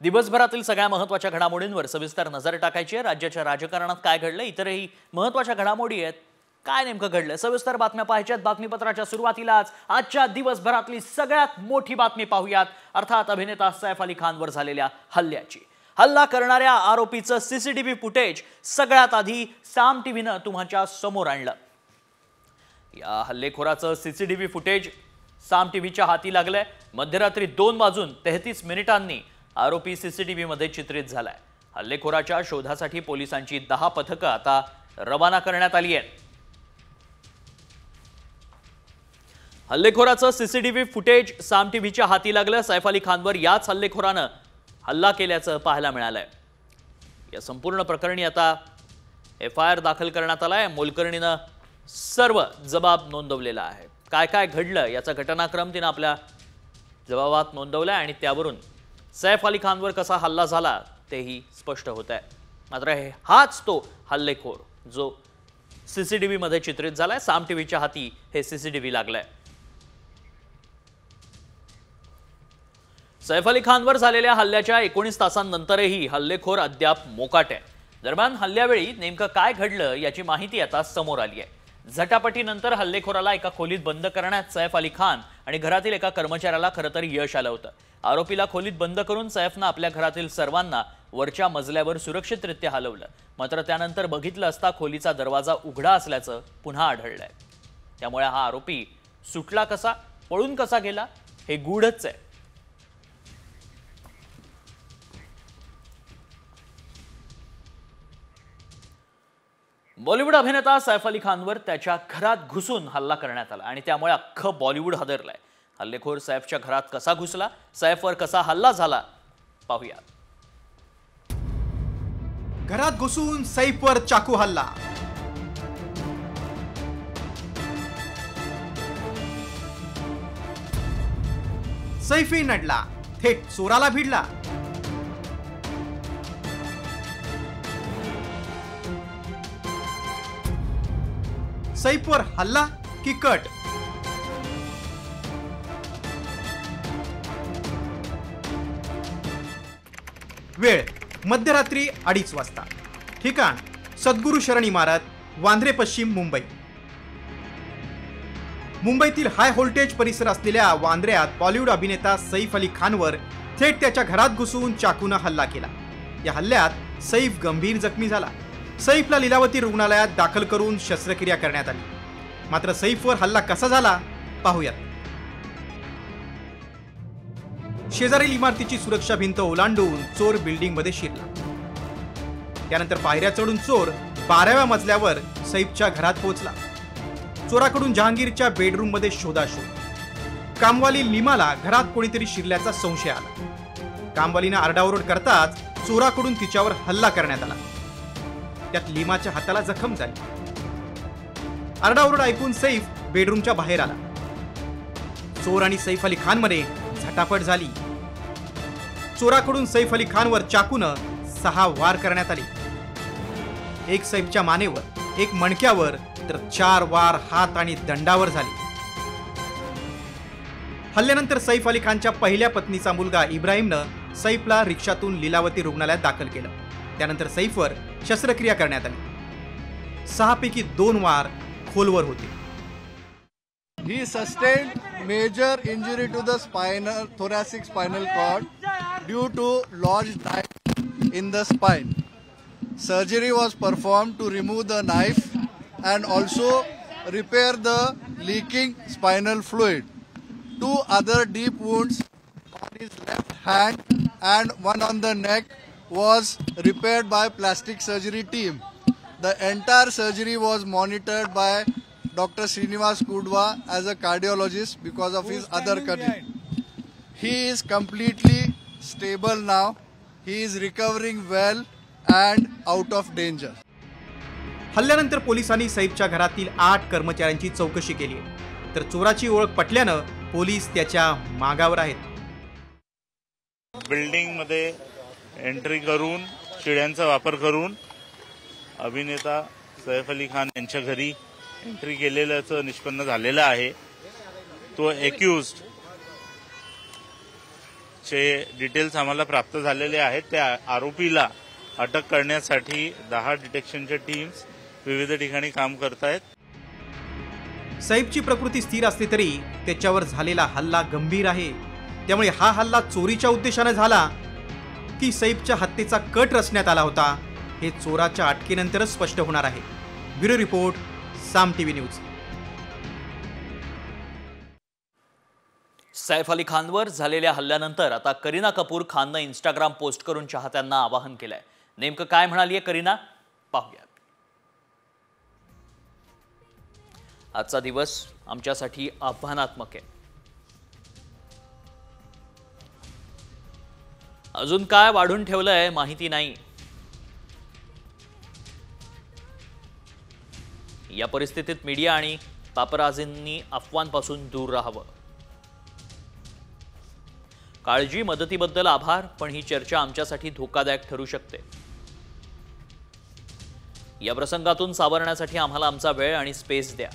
दिवसभरातील सगळ्या महत्त्वाच्या घडामोडींवर सविस्तर नजर टाकायची आहे। राज्याच्या राजकारणात काय घडलं, इतरही महत्त्वाच्या घडामोडी आहेत, काय नेमकं घडलं, सविस्तर बातम्या पाहायच्यात। बातमीपत्राच्या सुरुवातीलाच आजच्या दिवसभरातली सगळ्यात मोठी बातमी पाहूयात, अर्थात अभिनेता सैफ अली खानवर झालेल्या हल्ल्याची। हल्ला करणाऱ्या आरोपीचं सीसीटीव्ही फुटेज सगळ्यात आधी साम टीव्हीनं तुमच्या समोर आणलं। या हल्लेखोराचं सीसीटीव्ही फुटेज साम टीव्हीच्या हाती लागलंय। मध्यरात्री 2:33 आरोपी सीसीटीव्ही मध्ये चित्रित झालाय। हल्लेखोराच्या शोधासाठी पोलिसांची 10 पथकं आता रवाना करण्यात आली आहेत। हल्लेखोराचं सीसीटीव्ही फुटेज साम टीव्हीच्या हाती लागलं। सैफ अली खानवर याच हल्लेखोरानं हल्ला केल्याचं पाहायला मिळालंय। या संपूर्ण प्रकरणी आता FIR दाखल करण्यात आलाय। मोलकर्णीनं सर्व जबाब नोंदवलेला आहे। काय काय घडलं याचा घटनाक्रम तिने आपल्या जबाबात नोंदवलाय आणि त्यावरून सैफ अली खानवर कसा हल्ला झाला तेही स्पष्ट होत आहे। मात्र हाच तो हल्लेखोर जो सीसीटीव्ही मध्ये चित्रित झालाय। साम टीव्हीच्या हाती हे सीसीटीव्ही लागलंय। सैफ अली खानवर झालेल्या हल्ल्याच्या 19 तासांनंतरही हल्लेखोर अद्याप मोकाट आहे। दरम्यान हल्ल्यावेळी नेमकं काय घडलं याची माहिती आता समोर आली आहे। झटापटीनंतर हल्लेखोराला एका खोलीत बंद करण्यात सैफ अली खान आणि घरातील एका कर्मचाऱ्याला खरंतर यश आलं होतं। आरोपीला खोलीत बंद करून सैफनं आपल्या घरातील सर्वांना वरच्या मजल्यावर सुरक्षितरित्या हलवलं। मात्र त्यानंतर बघितलं असता खोलीचा दरवाजा उघडा असल्याचं पुन्हा आढळलंय। त्यामुळे हा आरोपी सुटला कसा, पळून कसा गेला हे गूढच आहे। बॉलिवूड अभिनेता सैफ अली खानवर त्याच्या घरात घुसून हल्ला करण्यात आला आणि त्यामुळे अख्खं बॉलिवूड हादरलंय। हल्लेखोर सैफच्या घरात कसा घुसला, सैफवर कसा हल्ला झाला पाहूया। घरात घुसून सैफवर चाकू हल्ला। सैफही नडला, थेट चोराला भिडला। सैफवर हल्ला की कट? वेळ मध्यरात्री 2:30 वाजता। ठिकाण सद्गुरू शरण इमारत, वांद्रे पश्चिम, मुंबई। मुंबईतील हाय व्होल्टेज परिसर असलेल्या वांद्र्यात बॉलिवूड अभिनेता सैफ अली खानवर थेट त्याच्या घरात घुसून चाकूनं हल्ला केला। या हल्ल्यात सैफ गंभीर जखमी झाला। सैफला लीलावती रुग्णालयात दाखल करून शस्त्रक्रिया करण्यात आली। मात्र सैफवर हल्ला कसा झाला पाहूयात। शेजारील इमारतीची सुरक्षा भिंत ओलांडून चोर बिल्डिंग मध्ये शिरला। त्यानंतर पायऱ्या चढून चोर 12व्या मजल्यावर सैफच्या घरात पोहोचला। चोराकडून जहांगीरच्या बेडरूम मध्ये शोधाशोध। कामवाली लीमाला घरात कोणीतरी शिरल्याचा संशय आला। कामवालीने आरडाओरड करताच चोराकडून तिच्यावर हल्ला करण्यात आला। त्यात लीमाच्या हाताला जखम झाली। आरडाओरड ऐकून सैफ बेडरूमच्या बाहेर आला। चोर आणि सैफ अली खान मध्ये झटापट झाली। चोराकडून सैफ अली खानवर चाकूनं 6 वार करण्यात आले। एक सैफच्या मानेवर, एक मणक्यावर तर 4 वार हात आणि दंडावर झाले। हल्ल्यानंतर सैफ अली खानच्या पहिल्या पत्नीचा मुलगा इब्राहिमनं सैफला रिक्षातून लीलावती रुग्णालयात दाखल केलं। त्यानंतर सैफवर शस्त्रक्रिया करण्यात आली। 6 पैकी 2 वार खोलवर होते। He sustained major injury to the thoracic spinal cord due to lodged knife in the spine. Surgery was performed to remove the knife and also repair the leaking spinal fluid. 2 other deep wounds on his left hand and one on the neck was repaired by plastic surgery team. The entire surgery was monitored by Dr. Srinivas Kudwa as a cardiologist because of his other condition. He is completely stable now. He is recovering well and out of danger. हल्ल्यानंतर पोलिसांनी सैफच्या घरातील 8 कर्मचाऱ्यांची चौकशी केली आहे। तर चोराची ओळख पटल्यानं police त्याच्या मागावर आहेत। बिल्डिंग मध्ये एंट्री करून शिड्यांचा वापर करून अभिनेता सैफ अली खान यांच्या घरी एंट्री केलेल्याचं निष्पन्न झालेलं आहे। तो एक्युज्ड त्याचे डिटेल्स आम्हाला प्राप्त झालेले आहेत. त्या आरोपीला अटक करण्यासाठी 10 डिटेक्शनच्या टीम्स विविध ठिकाणी काम करतायत. सैफची प्रकृती स्थिर असली तरी त्याच्यावर झालेला हल्ला गंभीर आहे. त्यामुळे हा हल्ला चोरीच्या उद्देशाने झाला की सैफच्या हत्येचा कट रचण्यात आला होता हे चोराच्या अटकेनंतरच स्पष्ट होणार आहे. ब्युरो रिपोर्ट, साम टीव्ही न्यूज. सैफ अली खानवर झालेल्या हल्ल्यानंतर आता करीना कपूर खाननं इंस्टाग्राम पोस्ट करून चाहत्यांना आवाहन केलंय. नेमकं काय म्हणालीये करीना, पाहूया. आजचा दिवस आमच्यासाठी आव्हानात्मक आहे. अजून काय वाढून ठेवलंय माहिती नाही. या परिस्थितीत मीडिया आणि पापराजींनी अफवांपासून दूर राहावं. काळजी, मदतीबद्दल आभार, पण ही चर्चा आमच्यासाठी धोकादायक ठरू शकते. या प्रसंगातून सावरण्यासाठी आम्हाला आमचा वेळ आणि स्पेस द्या.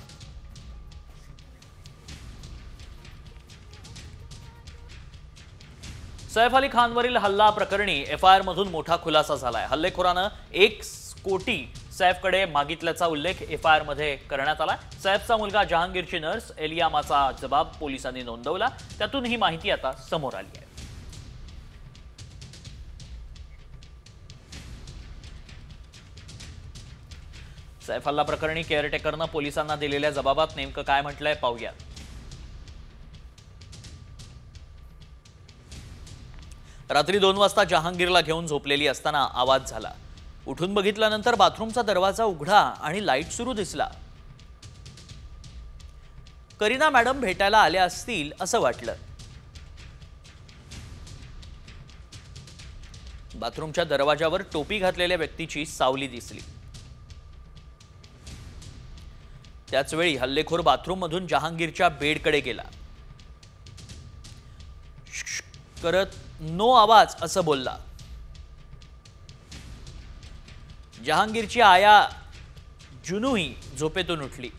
सैफ अली खानवरील हल्ला प्रकरणी एफआयआर मधून मोठा खुलासा झालाय. हल्लेखोरानं 1 कोटी सैफकडे मागितल्याचा उल्लेख एफआयआर मध्ये करण्यात आला. सैफचा मुलगा जहांगीरची नर्स एलियामाचा जबाब पोलिसांनी नोंदवला. त्यातून ही माहिती आता समोर आली आहे. सैफ हल्ला प्रकरणी केअरटेकरनं पोलिसांना दिलेल्या जबाबात नेमकं काय म्हटलंय पाहूया. रात्री 2 वाजता जहांगीरला घेऊन झोपलेली असताना आवाज झाला. उठून बघितल्यानंतर बाथरूमचा दरवाजा उघडा आणि लाईट सुरू दिसला. करीना मॅडम भेटायला आल्या असतील असं वाटलं. बाथरूमच्या दरवाजावर टोपी घातलेल्या व्यक्तीची सावली दिसली. त्याच वेळी हल्लेखोर बाथरूम मधून जहांगीरच्या बेडकडे गेला. करत नो आवाज असं बोलला. जहांगीरची आया जुनूही झोपेतून उठली.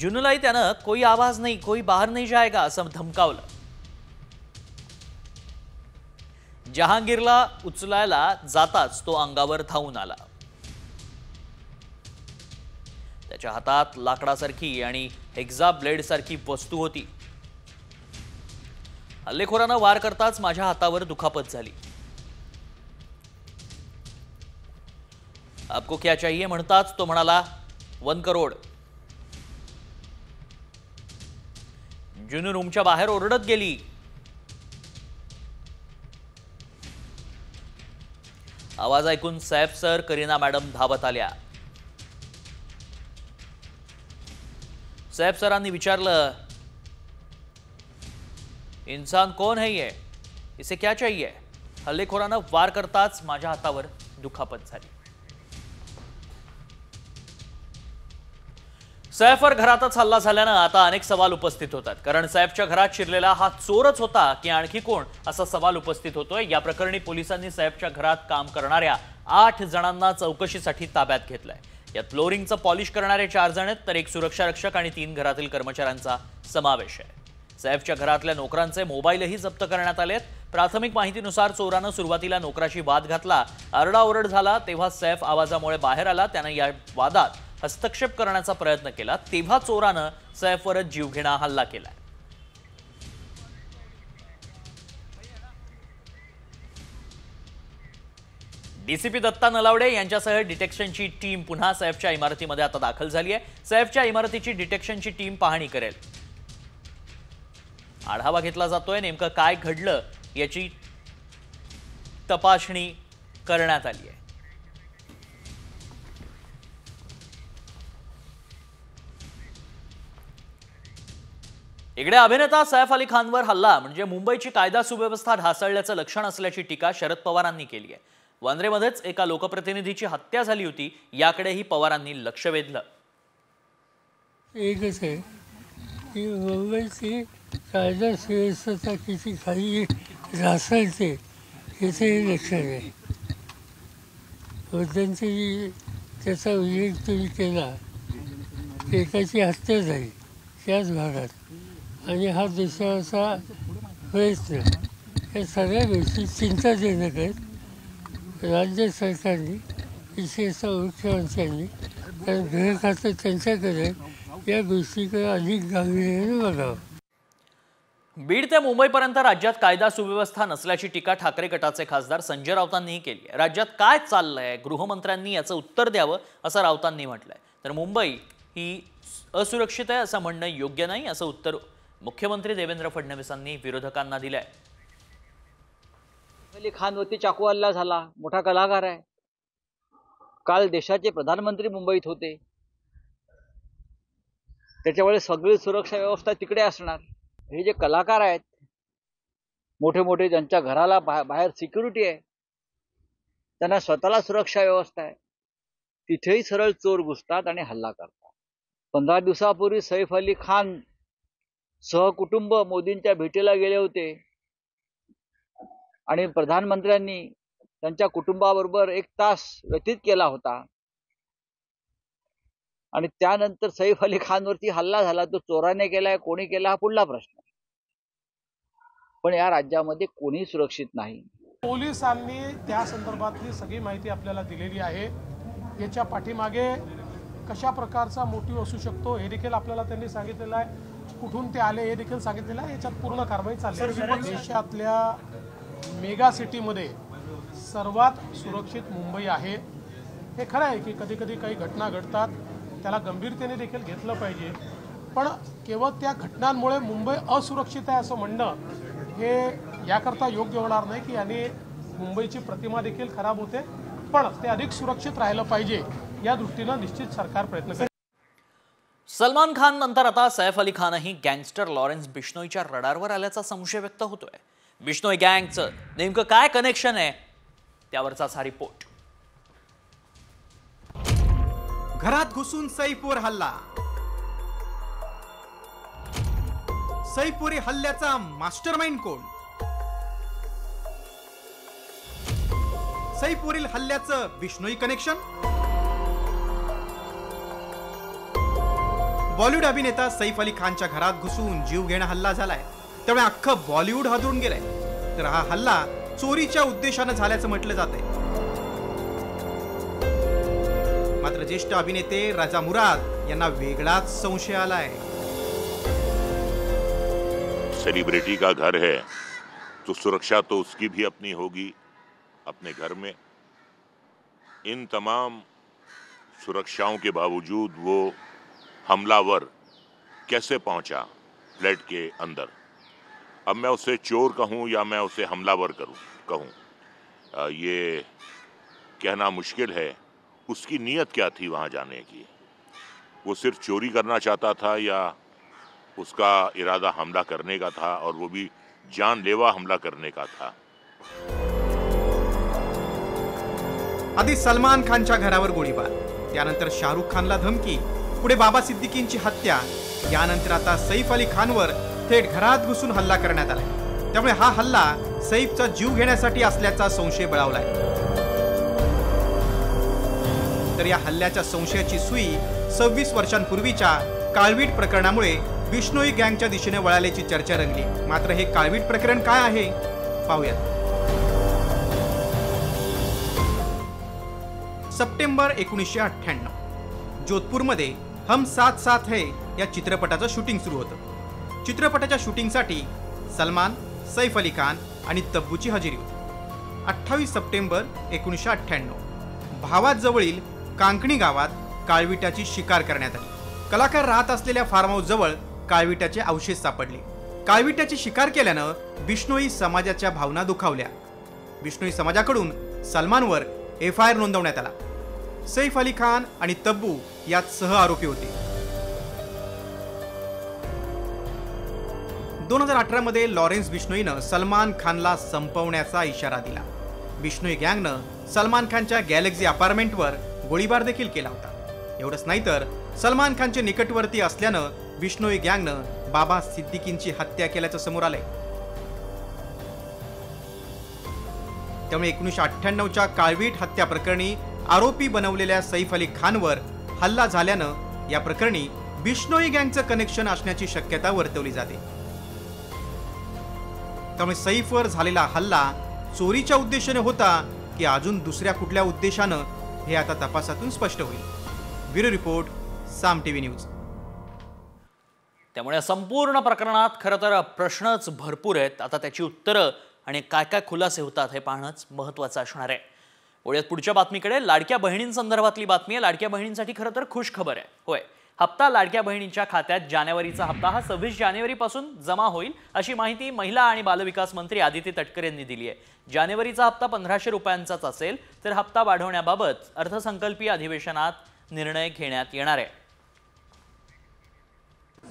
जुनूलाही त्यानं कोई आवाज नाही, कोई बाहेर नाही जाएगा असं धमकावलं. जहांगीरला उचलायला जाताच तो अंगावर धावून आला. त्याच्या हातात लाकडासारखी आणि हेक्झा ब्लेड सारखी वस्तू होती. हल्लेखोरानं वार करताच माझ्या हातावर दुखापत झाली. आपको क्या चाहिए म्हणताच तो म्हणाला 1 करोड. जुनू रूमच्या बाहेर ओरडत गेली. आवाज ऐकून सैफ सर, करीना मॅडम धावत आल्या. सैफ सरांनी विचारलं, इंसान कौन है ये, इसे क्या चाहिए. हल्लेखोरानं वार करताच माझ्या हातावर दुखापत झाली. सैफवर घरातच हल्ला झाल्यानं आता अनेक सवाल उपस्थित होतात. कारण सैफच्या घरात शिरलेला हा चोरच होता की आणखी कोण असा सवाल उपस्थित होतोय. या प्रकरणी पोलिसांनी सैफच्या घरात काम करणाऱ्या 8 जणांना चौकशीसाठी ताब्यात घेतलंय. यात फ्लोरिंगचं पॉलिश करणारे 4 जण आहेत, तर 1 सुरक्षा रक्षक आणि 3 घरातील कर्मचाऱ्यांचा समावेश आहे. सैफच्या घरातल्या नोकरांचे मोबाईलही जप्त करण्यात आलेत. प्राथमिक माहितीनुसार चोरानं सुरुवातीला नोकराशी वाद घातला. आरडाओरड झाला तेव्हा सैफ आवाजामुळे बाहेर आला. त्यानं या वादात हस्तक्षेप करण्याचा प्रयत्न केला. तेव्हा चोरानं सैफवरच जीवघेणा हल्ला केला. डीसीपी दत्ता नलावडे यांच्यासह डिटेक्शनची टीम पुन्हा सैफच्या इमारतीमध्ये आता दाखल झाली आहे. सैफच्या इमारतीची डिटेक्शनची टीम पाहणी करेल. आढावा घेतला जातोय. नेमकं काय घडलं याची तपासणी करण्यात आली आहे. इकडे अभिनेता सैफ अली खानवर हल्ला म्हणजे मुंबईची कायदा सुव्यवस्था ढासळल्याचं लक्षण असल्याची टीका शरद पवारांनी केली आहे. वांद्रेमध्येच एका लोकप्रतिनिधीची हत्या झाली होती. याकडेही पवारांनी लक्ष वेधलं. एकच आहे की मुंबईची कायदा सुव्यवस्था किती खाली ढासळते याचंही लक्षण आहे. मध्यंतरी त्याचा उल्लेख तुम्ही केला, एकाची हत्या झाली त्याच भागात. आणि हा देशाचा प्रयत्न, या सगळ्या गोष्टी चिंताजनक आहेत. राज्य सरकारने, विशेषतः मुख्यमंत्र्यांनी, कारण गृह खातं त्यांच्याकडे, या गोष्टीकडे अधिक गांभीर्याने बघावं. बीड ते मुंबईपर्यंत राज्यात कायदा सुव्यवस्था नसल्याची टीका ठाकरे गटाचे खासदार संजय राऊतांनीही केली आहे. राज्यात काय चाललंय, गृहमंत्र्यांनी याचं उत्तर द्यावं असं राऊतांनी म्हटलंय. तर मुंबई ही असुरक्षित आहे असं म्हणणं योग्य नाही असं उत्तर मुख्यमंत्री देवेंद्र फडणवीसांनी विरोधकांना दिलंय. अली खानवरती चाकू हल्ला झाला, मोठा कलाकार आहे. काल देशाचे प्रधानमंत्री मुंबईत होते, त्याच्यामुळे सगळी सुरक्षा व्यवस्था तिकडे असणार. हे जे कलाकार आहेत मोठे मोठे, ज्यांच्या घराला बाहेर सिक्युरिटी आहे, त्यांना स्वतःला सुरक्षा व्यवस्था आहे, तिथेही सरळ चोर घुसतात आणि हल्ला करतात. 15 दिवसापूर्वी सैफ अली खान सहकुटुंब मोदींच्या भेटीला गेले होते आणि प्रधानमंत्र्यांनी त्यांच्या कुटुंबाबरोबर 1 तास व्यतीत केला होता. आणि त्यानंतर सैफ अली खानवरती हल्ला झाला. तो चोराने केलाय, कोणी केला, हा पुढला प्रश्न. पण या राज्यामध्ये कोणी सुरक्षित नाही. पोलिसांनी त्या संदर्भातली सगळी माहिती आपल्याला दिलेली आहे. याच्या पाठीमागे कशा प्रकारचा मोटिव्ह असू शकतो हे देखील आपल्याला त्यांनी सांगितलेलं आहे. कुठून ते आले हे देखील सांगितलेलं आहे. याच्यात पूर्ण कारवाई चालली आहे. देशातल्या मेगा सिटीमध्ये सर्वात सुरक्षित मुंबई आहे. हे खरं आहे की कधी कधी काही घटना घडतात, त्याला गंभीरतेने देखील घेतलं पाहिजे. पण केवळ त्या घटनांमुळे मुंबई असुरक्षित आहे असं म्हणणं हे याकरता योग्य होणार नाही की याने मुंबईची प्रतिमा देखील खराब होते. पण ते अधिक सुरक्षित राहिलं पाहिजे या दृष्टीनं निश्चित सरकार प्रयत्न करेल. सलमान खान नंतर आता सैफ अली खानही गँगस्टर लॉरेन्स बिश्नोईच्या रडारवर आल्याचा संशय व्यक्त होतोय. बिश्नोई गँगचं नेमकं काय कनेक्शन आहे त्यावरचाच हा रिपोर्ट. घरात घुसून सैफवर हल्ला. सैफवरील हल्ल्याचा मास्टरमाइंड कोण? सैफवरील हल्ल्याचं बिश्नोई कनेक्शन? बॉलिवूड अभिनेता सैफ अली खानच्या घरात घुसून जीव घेणा हल्ला झालाय. त्यामुळे अख्खं बॉलिवूड हादरून गेलंय. तर हा हल्ला चोरीच्या उद्देशानं झाल्याचं म्हटलं जातंय. मात्र ज्येष्ठ अभिनेते रजा मुराद यांना वेगळाच संशय आलाय. सेलिब्रिटी का घर है तो सुरक्षा तो उसकी भी अपनी होगी अपने घर में. इन तमाम सुरक्षाओं के बावजूद वो हमलावर कैसे पहुंचा फ्लैट के अंदर? अब मैं उसे चोर कहूं या मैं उसे हमलावर कहूं, ये कहना मुश्किल है. उसकी नीयत क्या थी वहां जाने की? वो सिर्फ चोरी करना चाहता था या उसका इरादा हमला करने का था, और वो भी जानलेवा हमला करने का था? आधी सलमान खानच्या घरावर गोळीबार, त्यानंतर शाहरुख खानला धमकी, पुढे बाबा सिद्दीकींची हत्या, यानंतर आता सैफ अली खानवर थेट घरात घुसून हल्ला करण्यात आलाय. त्यामुळे हा हल्ला सैफचा जीव घेण्यासाठी असल्याचा संशय बळावलाय. तर या हल्ल्याच्या संशयाची सुई 26 वर्षांपूर्वीच्या काळवीट प्रकरणामुळे बिश्नोई गँगच्या दिशेने वळाल्याची चर्चा रंगली. मात्र हे काळवीट प्रकरण काय आहे पाहूयात. सप्टेंबर 1998 जोधपूरमध्ये हम साथ साथ है या चित्रपटाचं शूटिंग सुरू होतं. चित्रपटाच्या शूटिंगसाठी सलमान, सैफ अली खान आणि तब्बूची हजेरी होती. 28 सप्टेंबर 1998 भावात जवळील कांकणी गावात काळविटाची शिकार करण्यात आली. कलाकार राहत असलेल्या फार्म हाऊस जवळ काळविटाचे अवशेष सापडले. काळविटाची शिकार केल्यानं बिश्नोई समाजाच्या भावना दुखावल्या. बिश्नोई समाजाकडून सलमानवर FIR नोंदवण्यात आला. सैफ अली खान आणि तब्बू यात सह आरोपी होते. 2018 लॉरेन्स बिश्नोईनं सलमान खानला संपवण्याचा इशारा दिला. बिश्नोई गँगनं सलमान खानच्या गॅलेक्सी अपार्टमेंटवर गोळीबार देखील केला होता. एवढंच नाही तर सलमान खानचे निकटवर्ती असल्यानं बिश्नोई गँगनं बाबा सिद्दीकींची हत्या केल्याचं समोर आलंय. त्यामुळे 1998च्या काळवीट हत्या प्रकरणी आरोपी बनवलेल्या सैफ अली खानवर हल्ला झाल्यानं या प्रकरणी बिश्नोई गँगचं कनेक्शन असण्याची शक्यता वर्तवली जाते। त्यामुळे सैफवर झालेला हल्ला चोरीच्या उद्देशाने होता की अजून दुसऱ्या कुठल्या उद्देशानं हे आता तपासातून स्पष्ट होईल। ब्युरो रिपोर्ट, साम टीव्ही न्यूज। त्यामुळे संपूर्ण प्रकरणात खरं तर प्रश्नच भरपूर आहेत। आता त्याची उत्तरं आणि काय काय खुलासे होतात हे पाहणंच महत्त्वाचं असणार आहे। वळूयात पुढच्या बातमीकडे। लाडक्या बहिणींसंदर्भातली बातमी आहे। लाडक्या बहिणींसाठी खरं तर खुश खबर आहे। होय, हप्ता लाडक्या बहिणींच्या खात्यात जानेवारीचा हप्ता हा 26 जानेवारीपासून जमा होईल अशी माहिती महिला आणि बालविकास मंत्री आदिती तटकरे यांनी दिली आहे। जानेवारीचा हप्ता 1500 रुपयांचाच असेल तर हप्ता वाढवण्याबाबत अर्थसंकल्पीय अधिवेशनात निर्णय घेण्यात येणार आहे।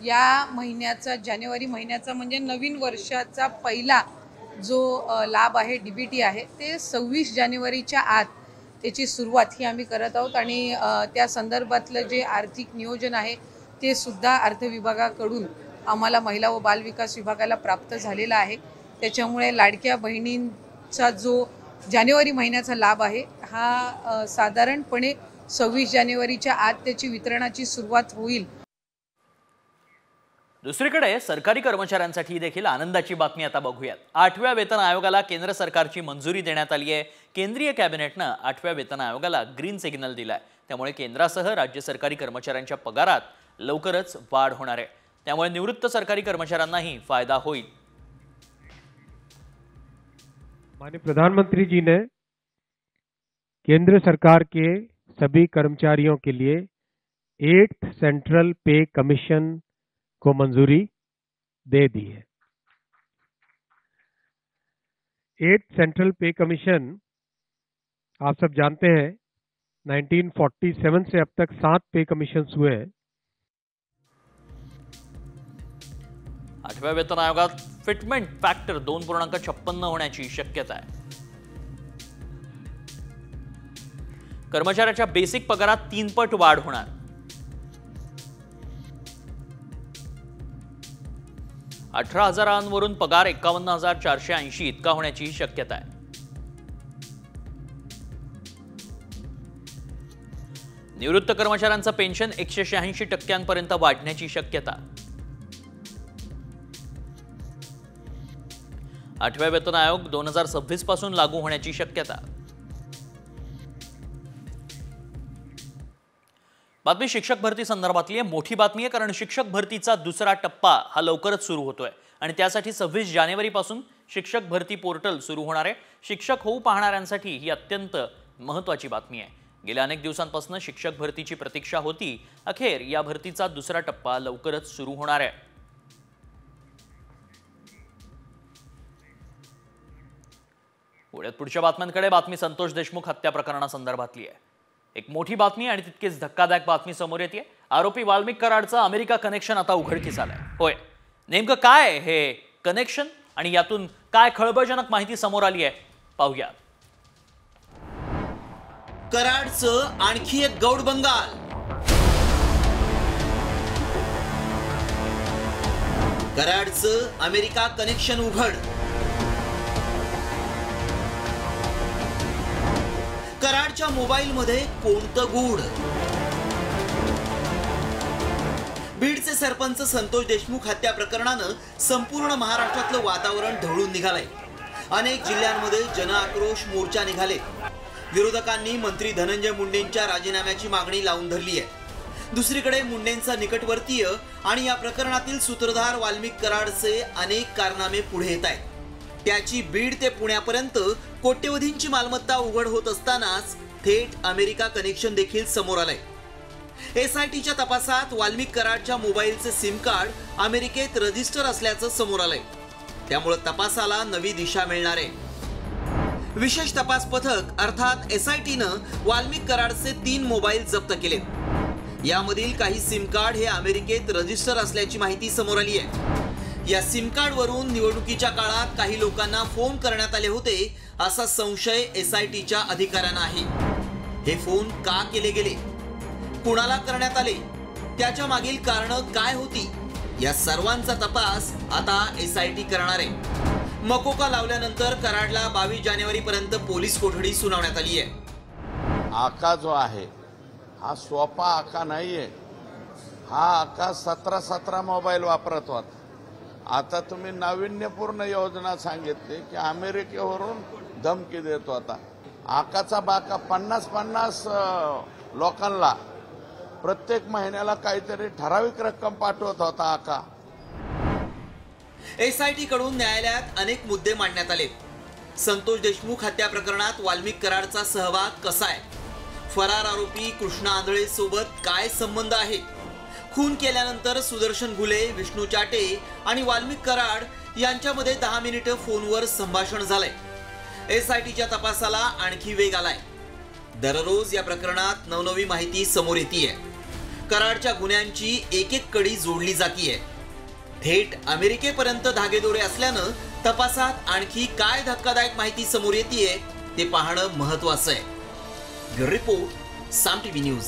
या महिन्याचा, जानेवारी महिन्याचा म्हणजे नवीन वर्षाचा पहिला जो लाभ आहे, डीबीटी आहे, ते 26 जानेवारीच्या आत त्याची सुरुवात ही आम्ही करत आहोत आणि त्या संदर्भातलं जे आर्थिक नियोजन आहे ते सुद्धा अर्थ विभागाकडून आम्हाला महिला व बालविकास विभागाला प्राप्त झालेला आहे। त्याच्यामुळे लाडक्या बहिणींचा जो जानेवारी महिन्याचा लाभ आहे हा साधारणपणे 26 जानेवारीच्या आत त्याची वितरणाची सुरुवात होईल। दुसरीकडे सरकारी कर्मचाऱ्यांसाठी देखील आनंदाची बातमी आता बघूयात। 8व्या वेतन आयोगाला केंद्र सरकारची मंजुरी देण्यात आली आहे। केंद्रीय कॅबिनेटनं 8व्या वेतन आयोगाला ग्रीन सिग्नल दिलाय। त्यामुळे केंद्रासह राज्य सरकारी कर्मचाऱ्यांच्या पगारात लवकरच वाढ होणार आहे। त्यामुळे निवृत्त सरकारी कर्मचाऱ्यांनाही फायदा होईल। माननीय प्रधानमंत्री जी ने केंद्र सरकार के सभी कर्मचारियों के लिए 8th सेंट्रल पे कमीशन को मंजूरी दे दी है। 8th सेंट्रल पे कमीशन आप सब जानते हैं 1947 से अब तक 7 पे कमीशंस हुए हैं। 8व्या वेतन आयोगात फिटमेंट फॅक्टर 2.56 होण्याची शक्यता आहे। कर्मचाऱ्याच्या बेसिक पगारात 3 पट वाढ होणार। 18,000वरून पगार 51,480 इतका होण्याची शक्यता आहे। निवृत्त कर्मचाऱ्यांचं पेन्शन 186% वाढण्याची शक्यता। 8व्या वेतन आयोग 2026 पासून लागू होण्याची शक्यता। बातमी शिक्षक भरती संदर्भातली आहे। मोठी बातमी आहे, कारण शिक्षक भरतीचा दुसरा टप्पा हा लवकरच सुरू होतोय आणि त्यासाठी 26 जानेवारीपासून शिक्षक भरती पोर्टल सुरू होणार आहे। शिक्षक होऊ पाहणाऱ्यांसाठी ही अत्यंत महत्त्वाची बातमी आहे। गेल्या अनेक दिवसांपासून शिक्षक भरतीची प्रतीक्षा होती। अखेर या भरतीचा दुसरा टप्पा लवकरच सुरू होणार आहे। पुढच्या बातम्यांकडे। बातमी संतोष देशमुख हत्या प्रकरणासंदर्भातली आहे। एक मोठी बातमी आणि तितकीच धक्कादायक बातमी समोर येते। आरोपी वाल्मिक कराडचं अमेरिका कनेक्शन आता उघडकीस आलंय। होय, नेमकं काय हे कनेक्शन आणि यातून काय खळबळजनक माहिती समोर आली आहे पाहूया। कराडचं आणखी एक गौड बंगाल। कराडचं अमेरिका कनेक्शन उघड। कराडच्या मोबाईलमध्ये कोणतं गूढ? बीडचे सरपंच संतोष देशमुख हत्या प्रकरणानं संपूर्ण महाराष्ट्रातलं वातावरण ढवळून निघालंय। अनेक जिल्ह्यांमध्ये जनआक्रोश मोर्चा निघाले। विरोधकांनी मंत्री धनंजय मुंडेंच्या राजीनाम्याची मागणी लावून धरली आहे। दुसरीकडे मुंडेंचा निकटवर्तीय आणि या प्रकरणातील सूत्रधार वाल्मिक कराडचे अनेक कारनामे पुढे येत आहेत। त्याची बीड ते पुण्यापर्यंत कोट्यवधींची मालमत्ता उघड होत असतानाच थेट अमेरिका कनेक्शन देखील समोर आलंय। एसआयटीच्या तपासात वाल्मिक कराडच्या मोबाईलचे सिम कार्ड अमेरिकेत रजिस्टर असल्याचं समोर आलंय। त्यामुळे तपासाला नवी दिशा मिळणार आहे। विशेष तपास पथक अर्थात एसआयटीनं वाल्मिक कराडचे 3 मोबाईल जप्त केलेत। यामधील काही सिम कार्ड हे अमेरिकेत रजिस्टर असल्याची माहिती समोर आली आहे। या सिम कार्ड वरून निवडणुकीच्या काळात काही लोकांना फोन करण्यात आले होते असा संशय एसआयटीच्या अधिकाऱ्यांना आहे। हे फोन का केले गेले, कुणाला करण्यात आले, त्याच्या मागील कारण काय होती, या सर्वांचा तपास आता एसआयटी करणार आहे। मकोका लावल्यानंतर कराडला 22 जानेवारी पर्यंत पोलीस कोठडी सुनावण्यात आली आहे। आका जो आहे हा सोपा आका नाहीये, हा आका 17 मोबाईल वापरत होता. आता तुम्ही नाविन्यपूर्ण योजना सांगितली की अमेरिकेवरून धमकी देत होता. आकाचा बाका 50 लोकांना प्रत्येक महिन्याला काहीतरी ठराविक रक्कम पाठवत होता आका. SIT कडून न्यायालयात अनेक मुद्दे मांडण्यात आले. संतोष देशमुख हत्या प्रकरणात वाल्मिक कराडचा सहभाग कसा आहे? फरार आरोपी कृष्णा आंधळे सोबत काय संबंध आहे? खून केल्यानंतर सुदर्शन घुले, विष्णू चाटे आणि वाल्मिक कराड यांच्यामध्ये 10 मिनिटं फोनवर संभाषण झालंय. SITच्या तपासाला आणखी वेग आलाय. दररोज या प्रकरणात नवनवी माहिती समोर येतेय. कराडच्या गुन्ह्यांची एक कडी जोडली जातीये. थेट अमेरिकेपर्यंत धागेदोरे असल्यानं तपासात आणखी काय धक्कादायक माहिती समोर येतेय ते पाहणं महत्त्वाचं आहे. ब्युरो रिपोर्ट, साम TV न्यूज.